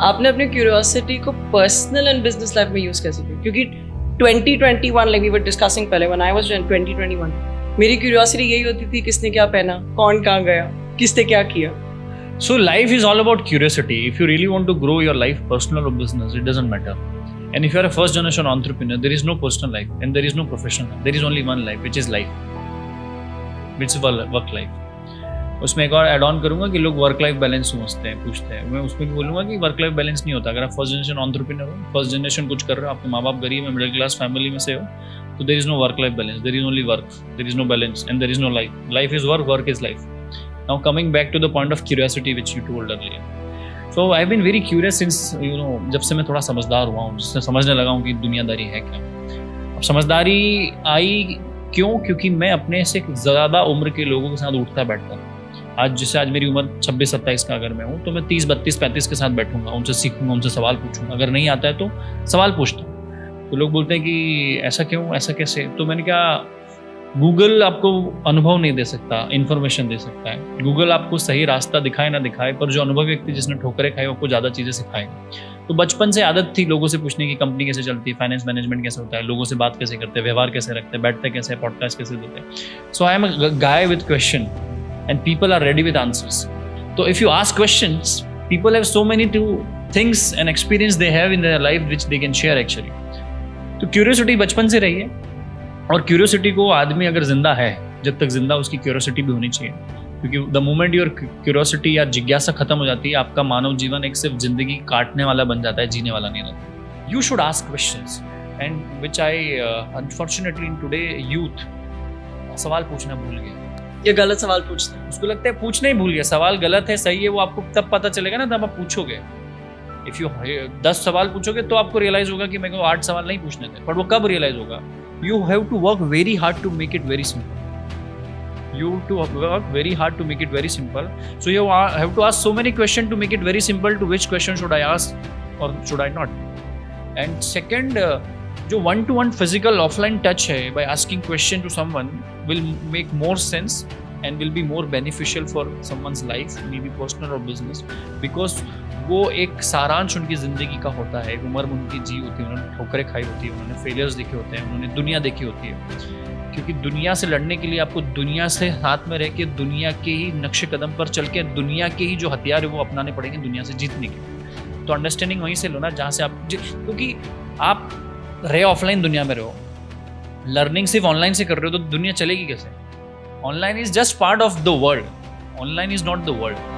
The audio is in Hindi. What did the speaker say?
आपने अपनी क्यूरियोसिटी को पर्सनल एंड बिजनेस लाइफ में यूज कैसे किया? क्योंकि 2021 लाइक वी वर डिस्कसिंग पहले व्हेन आई वाज इन 2021 मेरी क्यूरियोसिटी यही होती थी किसने क्या पहना, कौन कहाँ गया, किसने क्या किया. So life is all about curiosity. If you really want to grow your life, personal or business, it doesn't matter. And if you are a first generation entrepreneur, there is no personal life and there is no professional life. There is only one life, which is life. Which is work life. उसमें एक और ऐड ऑन करूंगा कि लोग वर्क लाइफ बैलेंस समझते हैं, पूछते हैं. मैं उसमें भी बोलूंगा कि वर्क लाइफ बैलेंस नहीं होता. अगर आप फर्स्ट जनरेशन एंटरप्रेन्योर हो, फर्स्ट जनरेशन कुछ कर रहे हो, आपके माँ बाप गरीब है, मिडिल क्लास फैमिली में से हो, तो there is no work life balance. There is only work, there is no balance and there is no life. Life is work, work is life. Now coming back to the point of curiosity which you told earlier. So I've been very curious since जब से मैं थोड़ा समझदार हुआ हूँ, जिससे समझने लगा हूँ कि दुनियादारी है क्या. अब समझदारी आई क्यों? क्योंकि मैं अपने से ज़्यादा उम्र के लोगों के साथ उठता बैठता. आज मेरी उम्र 26-27 का अगर मैं हूँ तो मैं 30-32-35 के साथ बैठूंगा, उनसे सीखूंगा, उनसे सवाल पूछूंगा. अगर नहीं आता है तो सवाल पूछता हूँ. तो लोग बोलते हैं कि ऐसा क्यों, ऐसा कैसे. तो मैंने कहा गूगल आपको अनुभव नहीं दे सकता, इन्फॉर्मेशन दे सकता है. गूगल आपको सही रास्ता दिखाए ना दिखाए, पर जो अनुभवी व्यक्ति जिसने ठोकरें खाई आपको ज़्यादा चीज़ें सिखाएगा. तो बचपन से आदत थी लोगों से पूछने की, कंपनी कैसे चलती है, फाइनेंस मैनेजमेंट कैसे होता है, लोगों से बात कैसे करते हैं, व्यवहार कैसे रखते हैं, बैठते कैसे, पॉडकास्ट कैसे देते हैं. So I am a guy with question and people are ready with answers. तो if you ask questions, people have so many to things and experience they have in their life which they can share actually. तो क्यूरियोसिटी बचपन से रही है. और क्यूरियोसिटी को आदमी अगर जिंदा है, जब तक जिंदा उसकी क्यूरियोसिटी भी होनी चाहिए. क्योंकि द मोमेंट योर क्यूरियोसिटी या जिज्ञासा खत्म हो जाती है, आपका मानव जीवन एक सिर्फ जिंदगी काटने वाला बन जाता है, जीने वाला नहीं रहता. You should ask questions and which I unfortunately in today youth सवाल पूछना भूल गए. ये गलत सवाल पूछते हैं. उसको लगता है पूछना ही भूल गया. सवाल गलत है सही है वो आपको तब पता चलेगा ना, तब आप पूछोगे. इफ यू 10 सवाल पूछोगे तो आपको रियलाइज होगा कि मेरे को 8 सवाल नहीं पूछने थे. पर वो कब रियलाइज होगा? You have to work very hard to make it very simple. You have to work very hard to make it very simple. So you have to ask so many questions to make it very simple. To which question should I ask or should I not? And second, जो one-to-one physical offline touch है, by asking question to someone will make more sense and will be more beneficial for someone's life, maybe personal or business, because वो एक सारांश उनकी ज़िंदगी का होता है. एक उम्र में उनकी जी होती है, उन्होंने ठोकरें खाई होती है, उन्होंने फेलियर्स देखे होते हैं, उन्होंने दुनिया देखी होती है. क्योंकि दुनिया से लड़ने के लिए आपको दुनिया से साथ में रह के, दुनिया के ही नक्शे कदम पर चल के, दुनिया के ही जो हथियार है वो अपनाने पड़ेंगे दुनिया से जीतने के लिए. तो अंडरस्टैंडिंग वहीं से लो ना जहाँ से आप, क्योंकि आप रहे ऑफलाइन दुनिया में रहो, लर्निंग सिर्फ ऑनलाइन से कर रहे हो तो दुनिया चलेगी कैसे? Online is just part of the world. Online is not the world.